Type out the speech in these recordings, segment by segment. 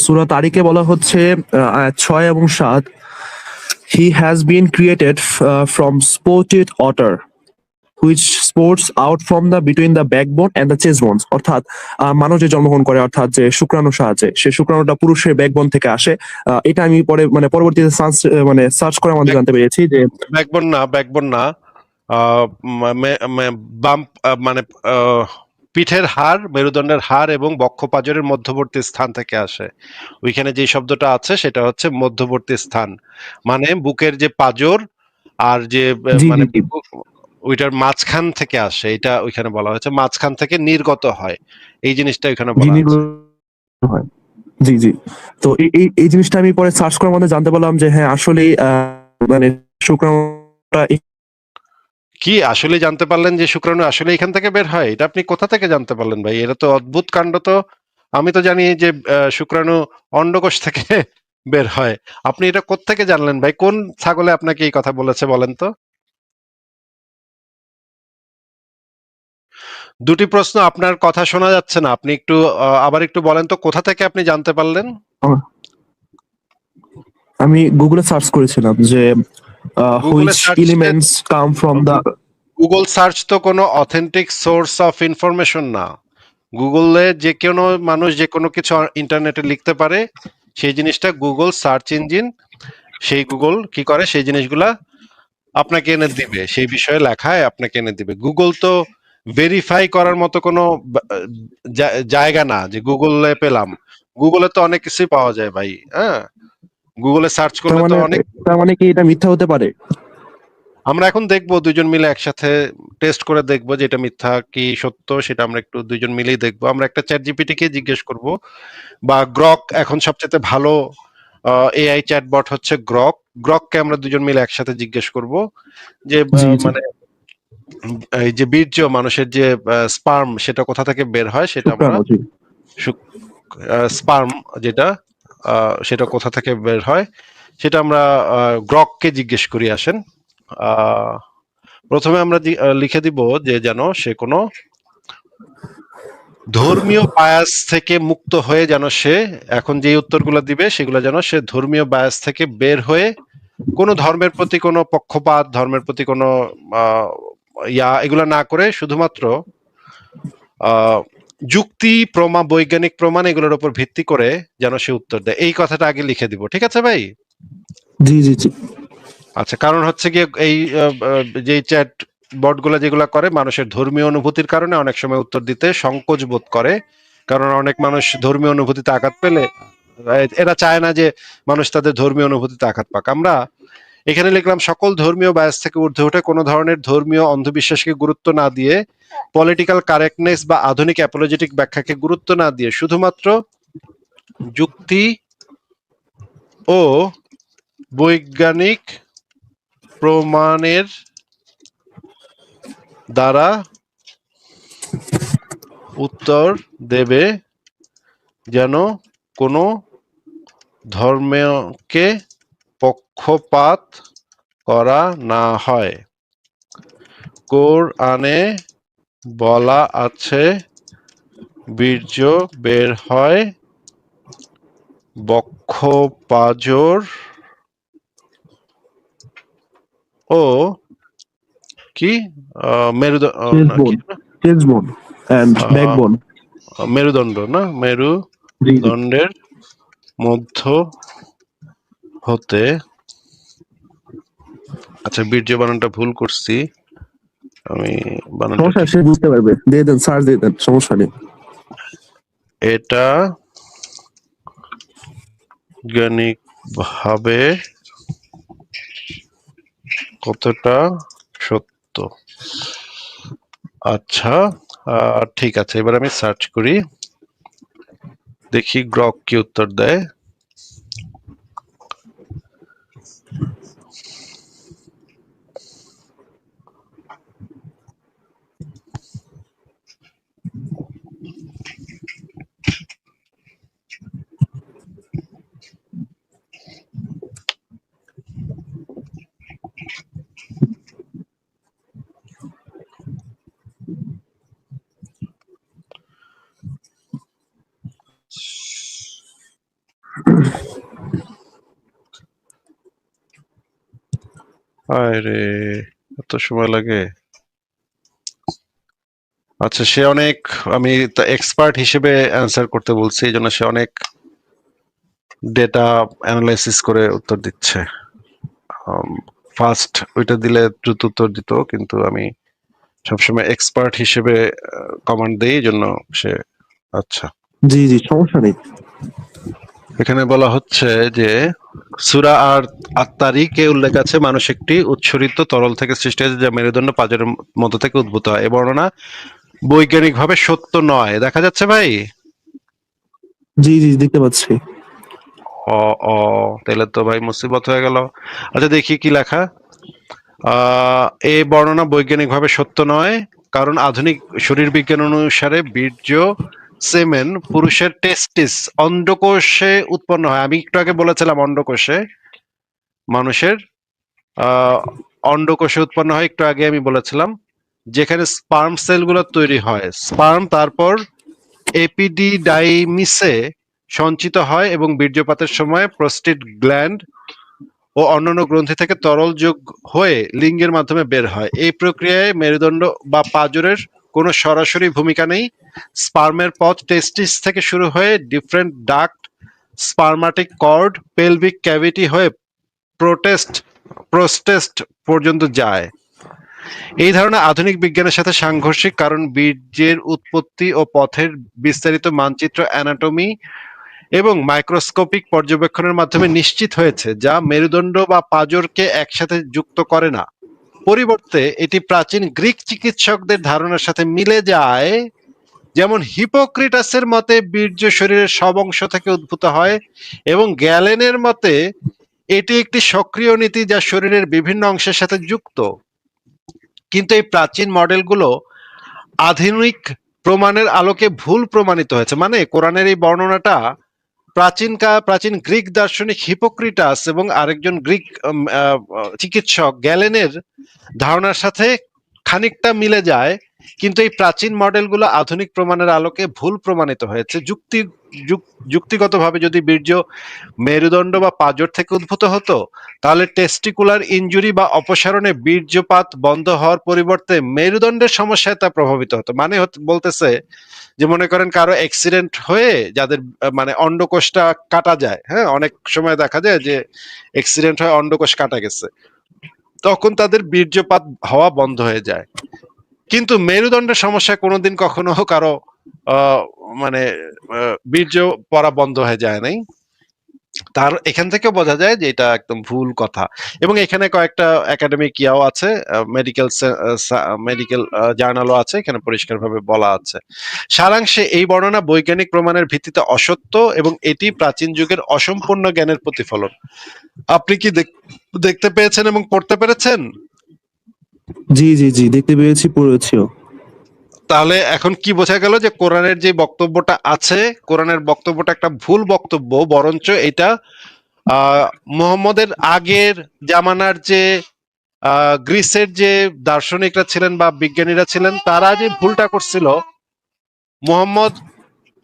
সূরা তারিকে বলা হচ্ছে আয়াত 6 এবং 7, he has been created from spurted water which spurts out from the between the backbone and the chest bones. অর্থাৎ মানুষ যে জন্মগ্রহণ করে, অর্থাৎ যে শুক্রাণু সাহায্যে, সে শুক্রাণুটা পুরুষের ব্যাকবোন থেকে আসে। এটা আমি পরে মানে পরবর্তীতে সার্চ করে আমাদের জানতে পেরেছি যে ব্যাকবোন না, বাম, মানে পিঠের হাড়, মেরুদণ্ডের হাড় এবং বক্ষপাজরের মধ্যবর্তী স্থান থেকে আসে। ওইখানে যে শব্দটা আছে সেটা হচ্ছে মধ্যবর্তী স্থান, মানে বুকের যে পাজর আর যে জি মানে জি জি ওইটার মাঝখান থেকে আসে, এটা ওইখানে বলা হয়েছে মাঝখান থেকে নির্গত হয়, এই জিনিসটা ওইখানে বলা আছে। হয়। জি জি। তো এই এই এই জিনিসটা আমি পরে সার্চ করার মধ্যে জানতে পারলাম যে হ্যাঁ আসলেই মানে শুক্রাণুটা কি আসলে জানতে পারলেন যে শুক্রাণু আসলে এখান থেকে বের হয়? এটা আপনি কোথা থেকে জানতে পারলেন ভাই? এটা তো অদ্ভুত কাণ্ড। তো আমি তো জানি যে শুক্রাণু অন্ডকোষ থেকে বের হয়। আপনি এটা কোত্থেকে জানলেন ভাই? কোন ছাগলে আপনাকে এই কথা বলেছে বলেন তো? দুটি প্রশ্ন, আপনার কথা শোনা যাচ্ছে না। আপনি একটু আবার একটু বলেন তো কোথা থেকে আপনি জানতে পারলেন? আমি গুগলে সার্চ করেছিলাম যে গুগলে which search, elements come from the. Google search তো কোনো অথেন্টিক সোর্স অফ ইনফরমেশন না। গুগলে যে কোনো মানুষ যে কোনো কিছু ইন্টারনেটে লিখতে পারে, সেই জিনিসটা গুগল সার্চ ইঞ্জিন, সেই গুগল কি করে সেই জিনিসগুলা আপনাকে এনে দিবে, সেই বিষয়ে লেখায় আপনাকে এনে দিবে। গুগল তো ভেরিফাই করার মতো কোনো জায়গা না যে গুগলে পেলাম। গুগলে তো অনেক কিছুই পাওয়া যায় ভাই। হ্যাঁ, গুগলে সার্চ তার করলে তো মানে অনেক। তার মানে কি এটা মিথ্যা হতে পারে? আমরা এখন দেখবো দুইজন মিলে একসাথে টেস্ট করে দেখবো যে এটা মিথ্যা কি সত্য, সেটা আমরা একটু দুইজন মিলেই দেখবো। আমরা একটা চ্যাট জিপিটি কে জিজ্ঞেস করব, বা গ্রক, এখন সবচেয়ে ভালো এআই চ্যাটবট হচ্ছে গ্রক। গ্রককে আমরা দুজন মিলে একসাথে জিজ্ঞেস করব যে জি জি। মানে এই যে বীর্য, মানুষের যে স্পার্ম, সেটা কোথা থেকে বের হয় সেটা আমরা শুক্রাণু, জি। স্পার্ম যেটা সেটা কোথা থেকে বের হয় সেটা আমরা গ্রককে জিজ্ঞেস করি। আসেন, প্রথমে আমরা লিখে দিব যে যেন সে কোনো ধর্মীয় বায়াস থেকে মুক্ত হয়ে, যেন সে এখন যে উত্তরগুলো দিবে সেগুলো যেন সে ধর্মীয় বায়াস থেকে বের হয়ে কোনো ধর্মের প্রতি কোনো পক্ষপাত, ধর্মের প্রতি কোনো এগুলা না করে শুধুমাত্র যুক্তি, বৈজ্ঞানিক প্রমাণ এগুলোর উপর ভিত্তি করে যেন সে উত্তর দেয়। এই কথাটা আগে লিখে দিব, ঠিক আছে ভাই? জি জি জি। আচ্ছা, কারণ হচ্ছে গিয়ে এই যে চ্যাট বটগুলো যেগুলো করে, মানুষের ধর্মীয় অনুভূতির কারণে অনেক সময় উত্তর দিতে সংকোচ বোধ করে। কারণ অনেক মানুষ ধর্মীয় অনুভূতিতে আঘাত পেলে এরা চায় না যে মানুষ তাদের ধর্মীয় অনুভূতিতে আঘাত পাক। আমরা এখানে লিখলাম সকল ধর্মীয় বায়াস থেকে ঊর্ধ্বে উঠে কোনো ধরনের ধর্মীয় অন্ধবিশ্বাসকে গুরুত্ব না দিয়ে, পলিটিক্যাল কারেক্টনেস বা আধুনিক অ্যাপোলজেটিক ব্যাখ্যাকে গুরুত্ব না দিয়ে শুধুমাত্র যুক্তি ও বৈজ্ঞানিক প্রমাণের দ্বারা উত্তর দেবে, যেন কোনো ধর্মকে পক্ষপাত করা না হয়। কোরআনে বলা আছে, বীর্য বের হয় বক্ষপাজর ও কি চেস্ট বোন, চেস্ট বোন এন্ড ব্যাকবোন। মেরুদণ্ড না, জি জি। মেরুদণ্ডের মধ্য হতে। আচ্ছা, বীর্য বানানটা ভুল করছি, আমি বানানটা সমস্যা ঠিক। সে বুঝতে পারবে, দিয়ে দেন, সার্চ দিয়ে দেন, সমস্যা নেই। এটা বৈজ্ঞানিকভাবে কতটা সত্য? আচ্ছা, ঠিক আছে, এবার আমি সার্চ করি, দেখি গ্রক কি উত্তর দেয়। আরে এত সময় লাগে। আচ্ছা, সে অনেক, আমি এক্সপার্ট হিসেবে অ্যান্সার করতে বলছি, এই জন্য সে অনেক ডেটা অ্যানালাইসিস করে উত্তর দিচ্ছে। ফার্স্ট ওইটা দিলে দ্রুত উত্তর দিত, কিন্তু আমি সবসময় এক্সপার্ট হিসেবে কমান্ড দেই, এই জন্য সে। আচ্ছা, জি জি, সমস্যা নেই। এখানে বলা হচ্ছে যে সূরা আর আত-তারিকে উল্লেখ আছে মানুষ একটি উৎসরিত তরল থেকে সৃষ্টি হয়েছে যা মেরুদণ্ড পাঁজরের মধ্য থেকে উদ্ভূত হয়। এ বর্ণনা বৈজ্ঞানিকভাবে সত্য নয়। দেখা যাচ্ছে ভাই? জি জি, দেখতে পাচ্ছি। অ অ তাহলে তো ভাই মুসিবত হয়ে গেল। আচ্ছা, দেখি কি লেখা। এই বর্ণনা বৈজ্ঞানিকভাবে সত্য নয়, কারণ আধুনিক শরীর বিজ্ঞান অনুসারে বীর্য, সেমেন পুরুষের টেস্টিস অন্ডকোষে উৎপন্ন হয়। আমি একটু আগে বলেছিলাম অন্ডকোষে, মানুষের অন্ডকোষে উৎপন্ন হয়, একটু আগে আমি বলেছিলাম, যেখানে স্পার্ম সেলগুলো তৈরি হয়। স্পার্ম তারপর এপিডিডাইমিসে সঞ্চিত হয় এবং বীর্যপাতের সময় প্রোস্টেট গ্ল্যান্ড ও অন্যান্য গ্রন্থি থেকে তরল যোগ হয়ে লিঙ্গের মাধ্যমে বের হয়। এই প্রক্রিয়ায় মেরুদণ্ড বা পাঁজরের কোনো সরাসরি ভূমিকা নেই। স্পার্মের পথ টেস্টিস থেকে শুরু হয়ে deferent duct, spermatic cord, pelvic cavity হয়ে প্রোস্টেট পর্যন্ত যায়। এই ধারণা আধুনিক বিজ্ঞানের সাথে সাংঘর্ষিক, কারণ বীর্যের উৎপত্তি ও পথের বিস্তারিত মানচিত্র অ্যানাটমি এবং মাইক্রোস্কোপিক পর্যবেক্ষণের মাধ্যমে নিশ্চিত হয়েছে, যা মেরুদণ্ড বা পাঁজরকে একসাথে যুক্ত করে না। পরিবর্তে এটি প্রাচীন গ্রিক চিকিৎসকদের ধারণার সাথে মিলে যায়, যেমন হিপোক্রেটাসের মতে বীর্য শরীরের সব অংশ থেকে উদ্ভূত হয় এবং গ্যালেনের মতে এটি একটি সক্রিয় নীতি যা শরীরের বিভিন্ন অংশের সাথে যুক্ত। কিন্তু এই প্রাচীন মডেলগুলো আধুনিক প্রমাণের আলোকে ভুল প্রমাণিত হয়েছে। মানে কোরআনের এই বর্ণনাটা প্রাচীন গ্রিক দার্শনিক হিপোক্রিটাস এবং আরেকজন গ্রিক চিকিৎসক গ্যালেনের ধারণার সাথে খানিকটা মিলে যায়, কিন্তু এই প্রাচীন মডেলগুলো আধুনিক প্রমাণের আলোকে ভুল প্রমাণিত হয়েছে। যুক্তিগতভাবে যদি বীর্য মেরুদণ্ড বা পাঁজর থেকে উদ্ভূত হতো, তাহলে টেস্টিকুলার ইনজুরি বা অপসারণে বীর্যপাত বন্ধ হওয়ার পরিবর্তে মেরুদণ্ডের সমস্যায় তা প্রভাবিত হতো। মানে বলতেছে যে, মনে করেন কারো অ্যাক্সিডেন্ট হয়ে যাদের মানে অন্ডকোষটা কাটা যায়, হ্যাঁ, অনেক সময় দেখা যায় যে অ্যাক্সিডেন্ট হয়, অন্ডকোষ কাটা গেছে, তখন তাদের বীর্যপাত হওয়া বন্ধ হয়ে যায়। কিন্তু মেরুদণ্ডের সমস্যায় কোনোদিন কখনো কারো মানে বীর্য পড়া বন্ধ হয়ে যায় নাই। তার এখান থেকে বোঝা যায় যে এটা একদম ভুল কথা। এবং এখানে কয়েকটা একাডেমিক ইয়াও আছে, মেডিকেল জার্নালও আছে, এখানে পরিষ্কারভাবে বলা আছে। সারাংশে এই বর্ণনা বৈজ্ঞানিক প্রমাণের ভিত্তিতে অসত্য এবং এটি প্রাচীন যুগের অসম্পূর্ণ জ্ঞানের প্রতিফলন। আপনি কি দেখতে পেয়েছেন এবং পড়তে পেরেছেন? জি জি জি, দেখতে পেয়েছি, পড়েছিও। তাহলে এখন কি বোঝা গেল যে কোরআনের যে বক্তব্যটা আছে, কোরআনের বক্তব্যটা একটা ভুল বক্তব্য, বরঞ্চ এটা মুহাম্মদের আগের জামানার যে গ্রিসের যে দার্শনিকরা ছিলেন বা বিজ্ঞানীরা ছিলেন, তারা যে ভুলটা করছিল, মুহাম্মদ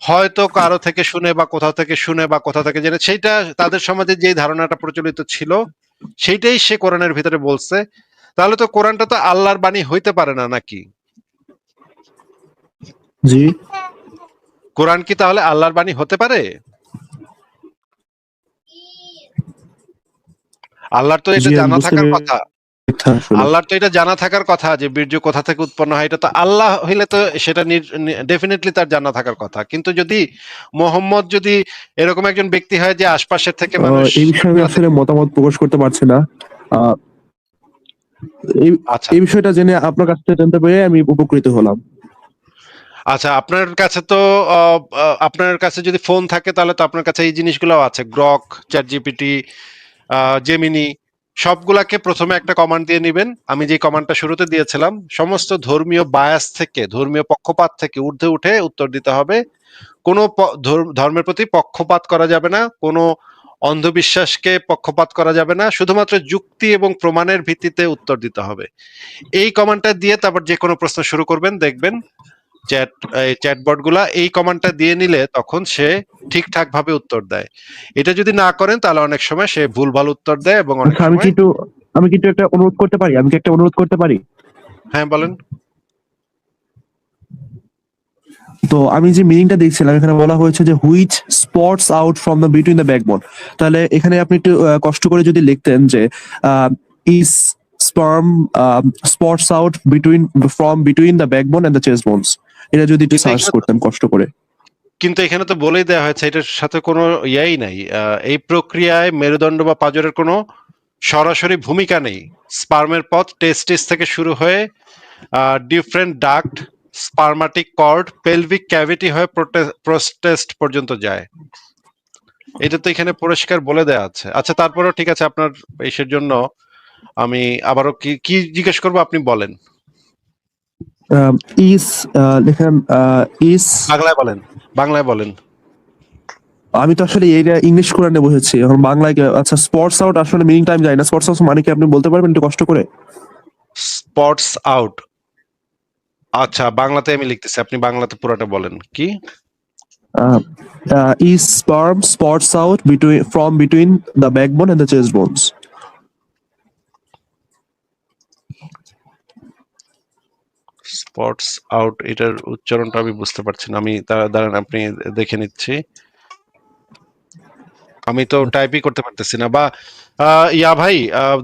হয়তো কারো থেকে শুনে বা কোথাও থেকে শুনে বা কোথাও থেকে জেনে, সেইটা তাদের সমাজে যে ধারণাটা প্রচলিত ছিল সেইটাই সে কোরআনের ভিতরে বলছে। তাহলে তো কোরআনটা তো আল্লাহর বাণী হইতে পারে না, নাকি? জি, কোরআন কি তাহলে আল্লাহর বাণী হতে পারে? আল্লাহর তো জি, এটা আমি জানা বুঝতে থাকার কথা। পেরেছি আসলে। আল্লাহর তো এটা জানা থাকার কথা যে বীর্য কোথা থেকে উৎপন্ন হয়, এটা তো আল্লাহ হইলে তো সেটা ডেফিনেটলি তার জানা থাকার কথা। কিন্তু যদি মোহাম্মদ যদি এরকম একজন ব্যক্তি হয় যে আশপাশের থেকে মানুষ এই বিষয়ে আমি আসলে মতামত প্রকাশ করতে পারছি না। আহ, এই আচ্ছা, এই বিষয়টা জেনে আপনার কাছ থেকে জানতে পেরে আমি উপকৃত হলাম। আচ্ছা, আপনার কাছে তো আপনার কাছে যদি ফোন থাকে তাহলে তো আপনার কাছে এই জিনিসগুলো আছে, গ্রক, চ্যাট জিপিটি, জেমিনি, সবগুলাকে প্রথমে একটা কমান্ড দিয়ে নেবেন। আমি যে কমান্ডটা শুরুতে দিয়েছিলাম, সমস্ত ধর্মীয় বায়াস থেকে, ধর্মীয় পক্ষপাত থেকে ঊর্ধ্বে উঠে উত্তর দিতে হবে। কোনো ধর্মের প্রতি পক্ষপাত করা যাবে না, কোনো অন্ধবিশ্বাসকে পক্ষপাত করা যাবে না, শুধুমাত্র যুক্তি এবং প্রমাণের ভিত্তিতে উত্তর দিতে হবে। এই কমান্ডটা দিয়ে তারপর যে কোনো প্রশ্ন শুরু করবেন, দেখবেন চ্যাটবট গুলা এই কমান্ডটা দিয়ে নিলে তখন সে ঠিকঠাক ভাবে উত্তর দেয়। এটা যদি না করেন তাহলে অনেক সময় সে ভুলভাল উত্তর দেয় এবং অনেক আচ্ছা, সময় আমি কি একটু একটা অনুরোধ করতে পারি? আমি কি একটা অনুরোধ করতে পারি? হ্যাঁ বলেন। তো আমি যে মিনিংটা দেখছিলাম, এখানে বলা হয়েছে যে which spots out from the between the backbone. তাহলে এখানে আপনি একটু কষ্ট করে যদি লিখতেন যে is sperm spots out between the backbone and the chest bones, এটা যদি একটু কিন্তু সার্চ এখানে করতেন কষ্ট করে। কিন্তু এখানে তো বলেই দেওয়া হয়েছে এটার সাথে কোনো ইয়াই নাই। এই প্রক্রিয়ায় মেরুদণ্ড বা পাঁজরের কোনো সরাসরি ভূমিকা নেই। স্পার্মের পথ টেস্টিস থেকে শুরু হয়ে deferent duct, spermatic cord, pelvic cavity হয়ে প্রোস্টেস্ট পর্যন্ত যায়। এটা তো এখানে পরিষ্কার বলে দেওয়া আছে। আচ্ছা তারপরেও ঠিক আছে, আপনার ইসের জন্য আমি আবারও কি কি জিজ্ঞেস করবো আপনি বলেন। ইজ লেখেন ইজ। বাংলায় বলেন, বাংলায় বলেন। আমি তো আসলে এটা ইংলিশ কোরআনে বসেছি, এখন বাংলায় আচ্ছা স্পটস আউট আসলে মিনিংটা আমি জানি না। স্পটস আউট মানে কি আপনি বলতে পারবেন একটু কষ্ট করে? স্পটস আউট, আচ্ছা বাংলাতে আমি লিখতেছি, আপনি বাংলাতে পুরোটা বলেন কি। Is sperm spots out between the backbone and the chest bones? Spots out, এটার উচ্চারণটা আমি বুঝতে পারছি না। আমি দাঁড়ান আপনি দেখে নিচ্ছি। আমি তো টাইপই করতে পারতেছি না। বা ইয়া ভাই,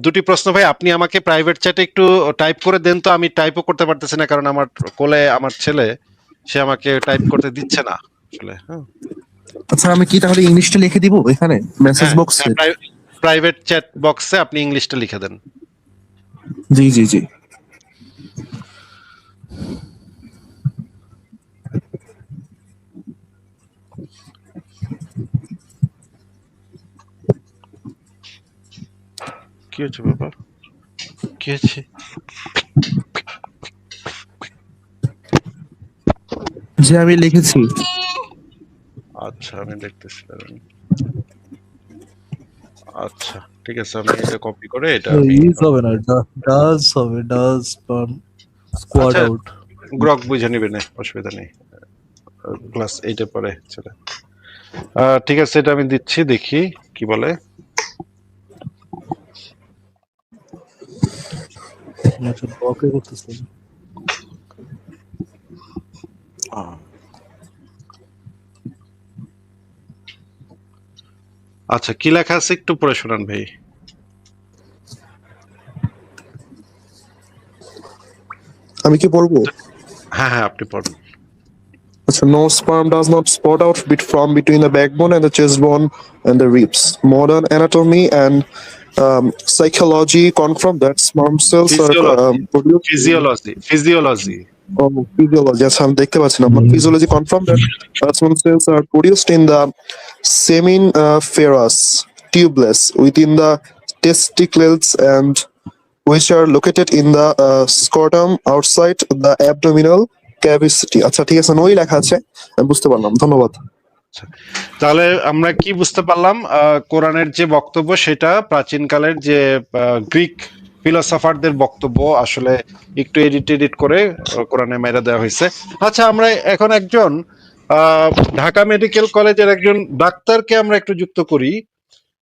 দুটি প্রশ্ন ভাই, আপনি আমাকে প্রাইভেট চ্যাটে একটু টাইপ করে দেন তো। আমি টাইপও করতে পারতেছি না কারণ আমার কোলে আমার ছেলে, সে আমাকে টাইপ করতে দিচ্ছে না আসলে। হ্যাঁ আচ্ছা, আমি কি তাহলে ইংলিশটা লিখে দিব এখানে মেসেজ হ্যাঁ বক্সে? হ্যাঁ, প্রাইভেট চ্যাট বক্সে আপনি ইংলিশটা লিখে দেন। জি জি জি। কি হচ্ছে বাবা, কি হচ্ছে? যে আমি লিখেছি। আচ্ছা আমি দেখতেছি দাঁড়ান। আচ্ছা ঠিক আছে, আমি এটা কপি করে এটা আমি ইজ হবে না, ডাজ হবে, ডাজ স্পার্ম স্কোয়াড আচ্ছা আউট। গ্রক বুঝে নিবে না, অসুবিধা নেই। ক্লাস 8 এ পড়ে ছেলে। ঠিক আছে এটা আমি দিচ্ছি, দেখি কি বলে। আচ্ছা ব্লকে করতেছেন। আচ্ছা কি লেখা আছে একটু পড়ে শোনান ভাই। আমি কি বলবো? হ্যাঁ হ্যাঁ আপনি পড়ুন। আচ্ছা, no sperm does not spot out from between the backbone and the chest bone and the ribs. Modern anatomy and psychology confirm that sperm cells are produced. Physiology Oh, physiology. আচ্ছা, আমি দেখতে পাচ্ছি না। Physiology confirm that sperm cells are produced in the seminiferous tubulus within the testicles and which are located in the scrotum outside the abdominal cavity. আচ্ছা ঠিক আছে, নই লেখা আছে, আমি বুঝতে পারলাম, ধন্যবাদ। তাহলে আমরা কি বুঝতে পারলাম, কোরআনের যে বক্তব্য সেটা প্রাচীনকালের যে গ্রিক ফিলোসফারদের বক্তব্য আসলে একটু এডিট করে কোরআনে মেরে দেওয়া হয়েছে। আচ্ছা আমরা এখন একজন ঢাকা মেডিকেল কলেজের একজন ডাক্তারকে আমরা একটু যুক্ত করি,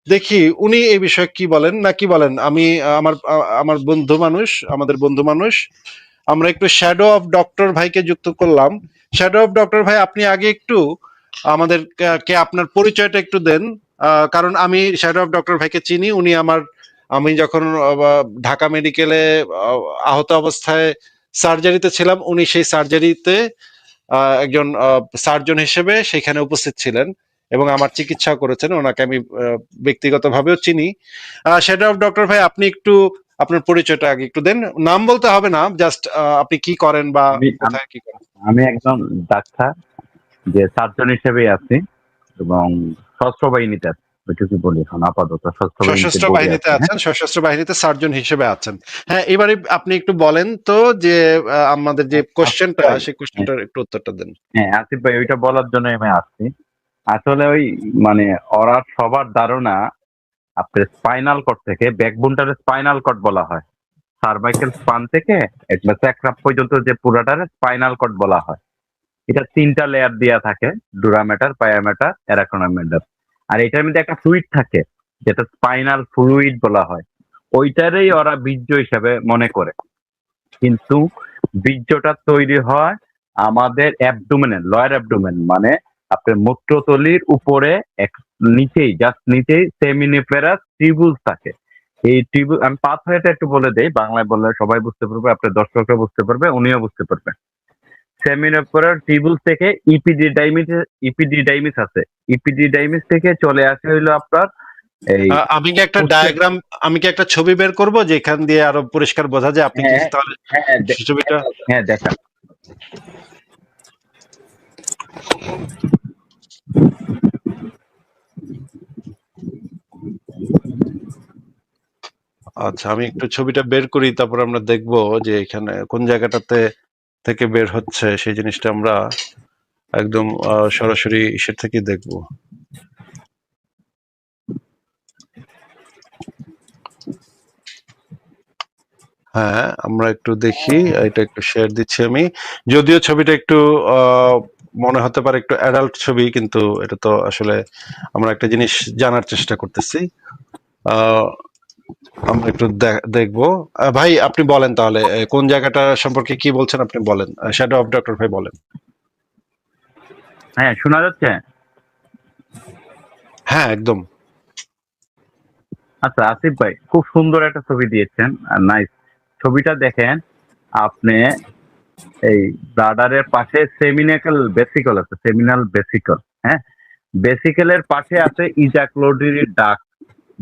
দেখি উনি এই বিষয়ে কি বলেন না কি বলেন। আমি আমার বন্ধু মানুষ, আমাদের বন্ধু মানুষ, আমরা একটু শ্যাডো অফ ডক্টর ভাইকে যুক্ত করলাম। শ্যাডো অফ ডক্টর ভাই আপনি আগে একটু আমাদের কে আপনার পরিচয়টা একটু দেন, কারণ আমি শ্যাডো অফ ডক্টর ভাইকে চিনি। উনি আমি যখন ঢাকা মেডিকেলে আহত অবস্থায় সার্জারিতে ছিলাম, উনি সেই সার্জারিতে একজন সার্জন হিসেবে সেখানে উপস্থিত ছিলেন এবং আমার চিকিৎসা করেছেন। ওনাকে আমি ব্যক্তিগতভাবেও চিনি। শ্যাডো অফ ডক্টর ভাই আপনি একটু আপনার পরিচয়টা আগে একটু দেন। নাম বলতে হবে না, জাস্ট আপনি কি করেন বা কোথায় কি করেন। আমি একজন ডাক্তার, যে সার্জন হিসেবে আছি এবং সশস্ত্র বাহিনীতে আছি। ওইটুকু বলি এখন আপাতত সশস্ত্র বাহিনীতে হ্যাঁ? আছেন, সশস্ত্র বাহিনীতে সার্জন হিসেবে আছেন। হ্যাঁ এবারে আপনি একটু বলেন তো যে আমাদের যে কোশ্চেনটা সেই কোশ্চেনটার একটু উত্তরটা দেন। হ্যাঁ আসিফ ভাই, ওইটা বলার জন্য আমি আসছি। আসলে ওই মানে ওরা সবার ধারণা আপনার স্পাইনাল কর্ড থেকে, ব্যাকবোনটারে স্পাইনাল কর্ড বলা হয়। সার্ভাইকেল স্পান থেকে একটা স্যাক্রাম পর্যন্ত যে পুরাটারে স্পাইনাল কর্ড বলা হয়। এটা 3টা লেয়ার দেয়া থাকে, ডুরা ম্যাটার, পায়া ম্যাটার, অ্যারাকোনা ম্যাটার। আর এটার মধ্যে একটা ফ্লুইড থাকে যেটা স্পাইনাল ফ্লুইড বলা হয়, ওইটারই ওরা বীর্য হিসাবে মনে করে। কিন্তু বীর্যটা তৈরি হয় আমাদের অ্যাবডোমেনের, লয়ার অ্যাবডোমেন, মানে আপনার মূত্রথলির উপরে নিচেই, জাস্ট নিচেই সেমিনিফেরাস টিউবুলস থাকে। এই টিউবুল, আমি পাথওয়েটা একটু বলে দেই, বাংলায় বললে সবাই বুঝতে পারবে, আপনার দর্শকরা বুঝতে পারবে, উনিও বুঝতে পারবে। সেমিনিফেরাস টিউবুলস থেকে ইপিডিডাইমিস আছে, ইপিডিডাইমিস থেকে চলে আসে হইলো আপনার এই আমি কি একটা ছবি বের করব যেখান দিয়ে আরো পরিষ্কার বোঝা যায়? আপনি কি হ্যাঁ তাহলে হ্যাঁ ছবিটা? হ্যাঁ দেখা। আচ্ছা, আমি একটু ছবিটা বের করি, তারপর আমরা দেখব যে এখানে কোন জায়গাটাতে থেকে বের হচ্ছে সেই জিনিসটা আমরা একদম সরাসরি ইসের থেকে দেখব। হ্যাঁ, আমরা একটু দেখি, এটা একটু শেয়ার দিচ্ছি আমি। যদিও ছবিটা একটু মনে হতে পারে একটু অ্যাডাল্ট ছবি, কিন্তু এটা তো আসলে আমরা একটা জিনিস জানার চেষ্টা করতেছি। আমরা একটু দেখবো। ভাই আপনি বলেন তাহলে কোন জায়গাটা সম্পর্কে কি বলছেন, আপনি বলেন। শ্যাডো অফ ডক্টর ভাই বলেন। হ্যাঁ, শোনা যাচ্ছে? হ্যাঁ একদম। আচ্ছা আসিফ ভাই, খুব সুন্দর একটা ছবি দিয়েছেন, নাইস। ছবিটা দেখেন আপনি, এই ব্লাডারের পাশে সেমিনাল বেসিকল আছে, সেমিনাল বেসিকল। হ্যাঁ, বেসিকেলের পাশে আছে ইজাকুলেটরি ডাক্ট।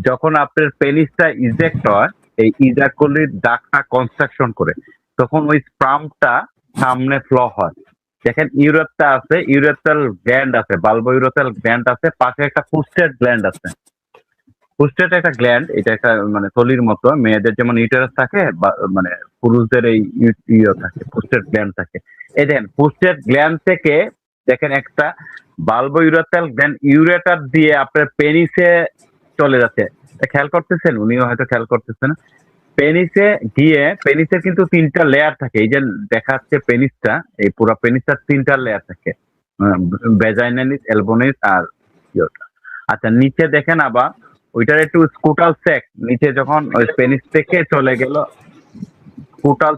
যখন আপনার পেনিসটা ইজেক্ট হয়, এই ইজাকুলেটরি ডাক্টটা কনস্ট্রাকশন করে, তখন ওই স্পার্মটা সামনে ফ্লো হয়। দেখেন ইউরেথ্রা আছে, ইউরেথ্রাল গ্ল্যান্ড আছে, বাল্বো ইউরেথ্রাল গ্ল্যান্ড আছে, পাশে একটা প্রোস্টেট গ্ল্যান্ড আছে। প্রোস্টেট একটা গ্ল্যান্ড, এটা একটা মানে থলির মতো, মেয়েদের যেমন ইউটেরাস থাকে মানে পুরুষদের এই ইয়ে থাকে, প্রোস্টেট গ্ল্যান্ড থাকে। এই দেখেন প্রোস্টেট গ্ল্যান্ড থেকে দেখেন একটা বাল্বো ইউরেথ্রাল গ্ল্যান্ড ইউরেটার দিয়ে আপনার পেনিসে চলে যাচ্ছে। খেয়াল করতেছেন? উনিও হয়তো খেয়াল করতেছেন। পেনিসে গিয়ে, পেনিসের কিন্তু 3টা লেয়ার থাকে, এই যে দেখা যাচ্ছে পেনিসটা, এই পুরো পেনিসটার 3টা লেয়ার থাকে, ভ্যাজাইনালিস, এলবোনিস আর ইয়োটা। আচ্ছা, নিচে দেখেন আবার ওইটার একটু স্কুটাল স্যাক, নিচে যখন ওই পেনিস থেকে চলে গেল, স্কুটাল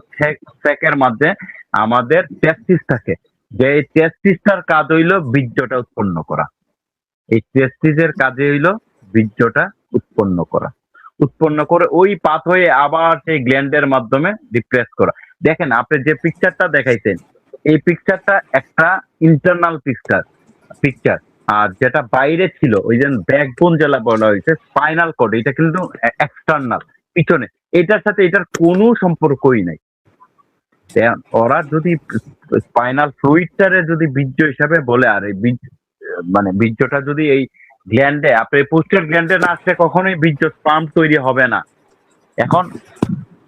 স্যাকের মধ্যে আমাদের টেস্টিস থাকে, যে এই টেস্টিসটার কাজ হইলো বীর্যটা উৎপন্ন করা। এই টেস্টিসের কাজে হইলো বীর্যটা উৎপন্ন করা, উৎপন্ন করে ওই পাথওয়ে আবার সেই গ্ল্যান্ডের মাধ্যমে রিপ্লেস করা। দেখেন আপনি যে পিকচারটা দেখাইছেন, এই পিকচারটা একটা ইন্টারনাল পিকচার, আর যেটা বাইরে ছিল ওই যে ব্যাকবোন যেটা বলা হয়েছে স্পাইনাল কর্ড, এটা কিন্তু এক্সটার্নাল, পিছনে। এটার সাথে এটার কোনো সম্পর্কই নাই। ওরা যদি স্পাইনাল ফ্লুইডটারে যদি বীর্য হিসাবে বলে, আর এই মানে বীর্যটা যদি এই গ্ল্যান্ডে, আপনি পোস্টের গ্ল্যান্ডে না আসলে কখনোই বীর্য স্পার্ম তৈরি হবে না। এখন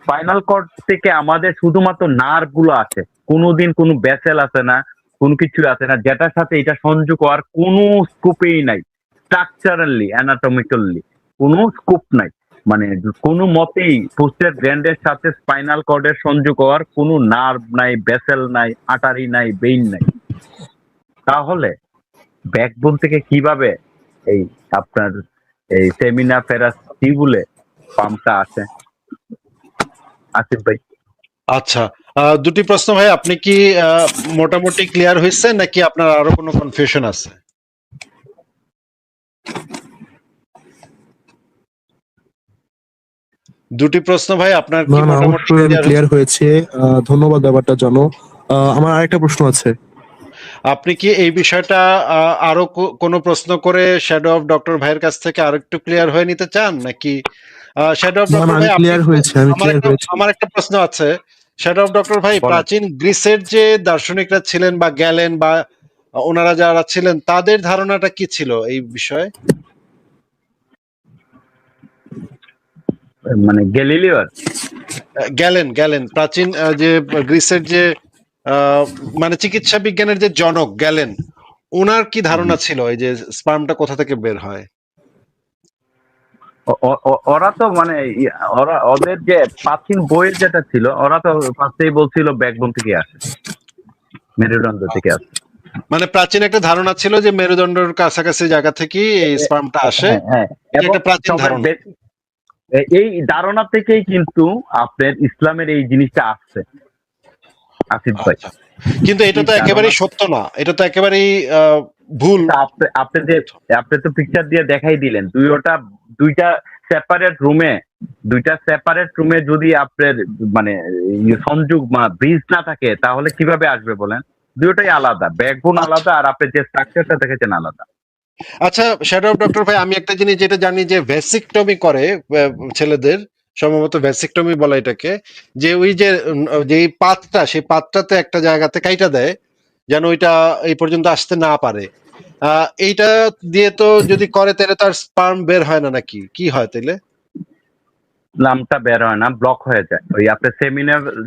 স্পাইনাল কর্ড থেকে আমাদের শুধুমাত্র নার্ভ গুলো আছে, কোনোদিন কোনো ভেসেল আছে না, কোনো কিছু আছে না যেটার সাথে এটা সংযোগ হওয়ার কোনো স্কোপেই নাই। স্ট্রাকচারালি, অ্যানাটমিক্যালি কোনো স্কোপ নাই, মানে কোনো মতেই পোস্টের গ্ল্যান্ডের সাথে স্পাইনাল কর্ডের সংযোগ হওয়ার কোনো নার্ভ নাই, ভেসেল নাই, আটারি নাই, বেইন নাই। তাহলে ব্যাকবোন থেকে কিভাবে এই আপনার এই সেমিনিফেরাস টিউবুলে পাম্পটা আসে? আসিফ ভাই, আচ্ছা, দুটি প্রশ্ন ভাই, আপনি কি মোটামুটি ক্লিয়ার হয়েছে নাকি আপনার আরো কোনো কনফিউশন আছে? দুটি প্রশ্ন ভাই, আপনার কি না না, মোটামুটি অবশ্যই আমি ক্লিয়ার? ক্লিয়ার হয়েছে। ধন্যবাদ ব্যাপারটা জানো। আমার আরেকটা প্রশ্ন আছে। আপনি কি এই বিষয়টা আরো কোনো প্রশ্ন করে শ্যাডো অফ ডক্টর ভাইয়ের কাছ থেকে আরো একটু ক্লিয়ার হয়ে নিতে চান নাকি? শ্যাডো অফ না না, ডক্টর আমি ভাই, ক্লিয়ার হয়েছে, আমি ক্লিয়ার হয়েছি। আমার একটা প্রশ্ন আছে। শ্যাডো অফ ডক্টর ভাই, বলেন। প্রাচীন গ্রিসের যে দার্শনিকরা ছিলেন বা গ্যালেন বা ওনারা যারা ছিলেন, তাদের ধারণাটা কি ছিল এই বিষয়ে? মানে গ্যালিলিওর গ্যালেন প্রাচীন যে গ্রিসের যে মানে চিকিৎসা বিজ্ঞানের যে জনক গ্যালেন, ওনার কি ধারণা ছিল এই যে স্পার্মটা কোথা থেকে বের হয়? ওরা তো মানে ওরা ওদের যে প্রাচীন বইয়ের যেটা ছিল, ওরা তো ফার্স্টেই বলছিল ব্যাকবোন থেকে আসে, মেরুদণ্ড থেকে আসে। মানে প্রাচীন একটা ধারণা ছিল যে মেরুদণ্ডের কাছাকাছি জায়গা থেকে এই স্পার্মটা আসে, হ্যাঁ হ্যাঁ এটা এবং একটা প্রাচীন সবার ধারণা। এই ধারণা থেকেই কিন্তু আপনার ইসলামের এই জিনিসটা আসছে আসিফ ভাই। আচ্ছা, কিন্তু এটা এই তো ধারণা একেবারেই সত্য না, এটা তো একেবারেই ভুল। আপনি তো পিকচার দিয়ে দেখাই দিলেন দুইটা সেপারেট রুমে যদি আপনার মানে সংযোগ বা ব্রিজ না থাকে তাহলে কিভাবে আসবে বলেন? দুটোই আলাদা, ব্যাকবোন আলাদা, আর আপনি যে স্ট্রাকচারটা দেখেছেন আলাদা। আচ্ছা শ্যাডো অফ ডক্টর ভাই, আমি একটা জিনিস যেটা জানি যে ভ্যাসিকটমি করে ছেলেদের, সম্ভবত ভ্যাসিকটমি বলা এটাকে, যে ওই যে যেই পাতটা, সেই পাতটাতে একটা জায়গাতে কাইটা দেয় যেন ওইটা এই পর্যন্ত আসতে না পারে। এইটা দিয়ে তো যদি করে তাহলে তার স্পার্ম বের হয় না নাকি, কি হয় তাহলে? লামটা বের হয় না, ব্লক হয়ে যায়। ওই আপনার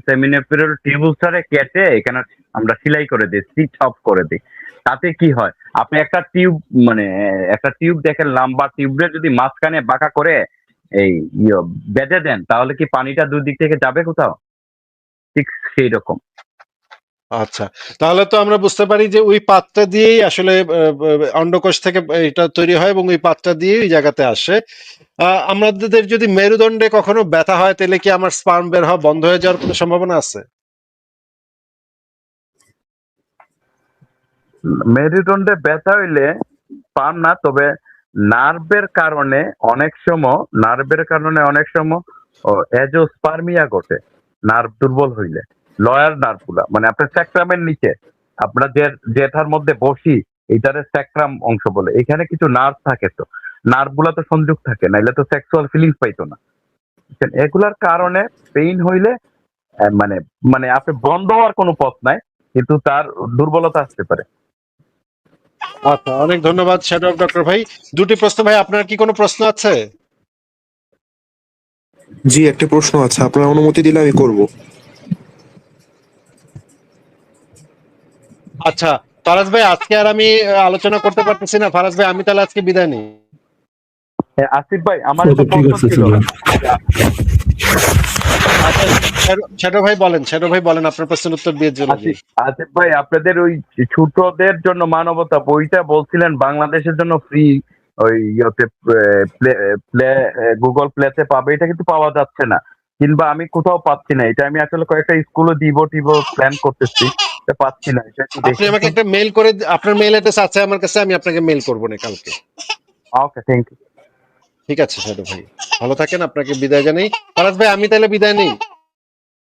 সেমিনার টিউবসটারে কেটে এখানে আমরা সেলাই করে দিই, স্টিচ অফ করে দিই। তাতে কি হয়, আপনি একটা টিউব দেখেন, লম্বা টিউবের যদি মাঝখানে বাঁকা করে এই বেঁধে দেন তাহলে কি পানিটা দুই দিক থেকে যাবে কোথাও? ঠিক সেই রকম। আচ্ছা, তাহলে তো আমরা বুঝতে পারি যে ওই পাতটা দিয়েই আসলে অন্ডকোষ থেকে এটা তৈরি হয় এবং ওই পাতটা দিয়ে এই জায়গাতে আসে। আমাদের যদি মেরুদণ্ডে কখনো ব্যথা হয় তাহলে কি আমার স্পার্ম বের হওয়া বন্ধ হয়ে যাওয়ার কোনো সম্ভাবনা আছে? মেরুদণ্ডে ব্যথা হইলে পান না, তবে নার্ভের কারণে অনেক সময় এজোস্পার্মিয়া ঘটে। নার্ভ দুর্বল হইলে লয়ার নার্ভ গুলা, মানে আপনার স্যাক্রামের নিচে, আপনার যেটার মধ্যে বসি, এটারে স্যাক্রাম অংশ বলে, এখানে কিছু নার্ভ থাকে, তো নার্ভ গুলা তো সংযোগ থাকে, নাইলে তো সেক্সুয়াল ফিলিংস পাইতো না। বুঝছেন? এগুলার কারণে পেইন হইলে মানে মানে আপনি বন্ধ হওয়ার কোনো পথ নাই, কিন্তু তার দুর্বলতা আসতে পারে। আচ্ছা, অনেক ধন্যবাদ শ্যাডো অফ ডক্টর ভাই। দুটি প্রশ্ন ভাই, আপনার কি কোনো প্রশ্ন আছে? জি, একটা প্রশ্ন আছে, আপনার অনুমতি দিলে আমি করব। আচ্ছা ফারাজ ভাই, আজকে আর আমি আলোচনা করতে পারতেছি না। ফারাজ ভাই, আমি তাহলে আজকে বিদায় নিই। আসিফ ভাই, আমার ওকে, একটা ঠিক প্রশ্ন আছে, ছিল। চলো। আচ্ছা, শ্যাডো ভাই বলেন, আপনার প্রশ্নের উত্তর দিয়ে চলে যাই। আসিফ ভাই, আপনাদের ওই ছোটদের জন্য মানবতা বইটা বলছিলেন বাংলাদেশের জন্য ফ্রি, ওই গুগল প্লেতে পাবে, এটা কিন্তু পাওয়া যাচ্ছে না, কিংবা আমি কোথাও পাচ্ছি না। এটা আমি আসলে কয়েকটা স্কুলে দিব প্ল্যান করতেছি, এটা পাচ্ছি না। এটা একটু আপনি দেখুন আমাকে তো। একটা মেল করে, আপনার মেল অ্যাড্রেস আছে আমার কাছে, আমি আপনাকে মেল করবো না কালকে। ওকে, থ্যাংক ইউ। ঠিক আছে শ্যাডো ভাই, ভালো থাকেন, আপনাকে বিদায় জানাই। ফারাজ ভাই, আমি তাহলে বিদায় নেই।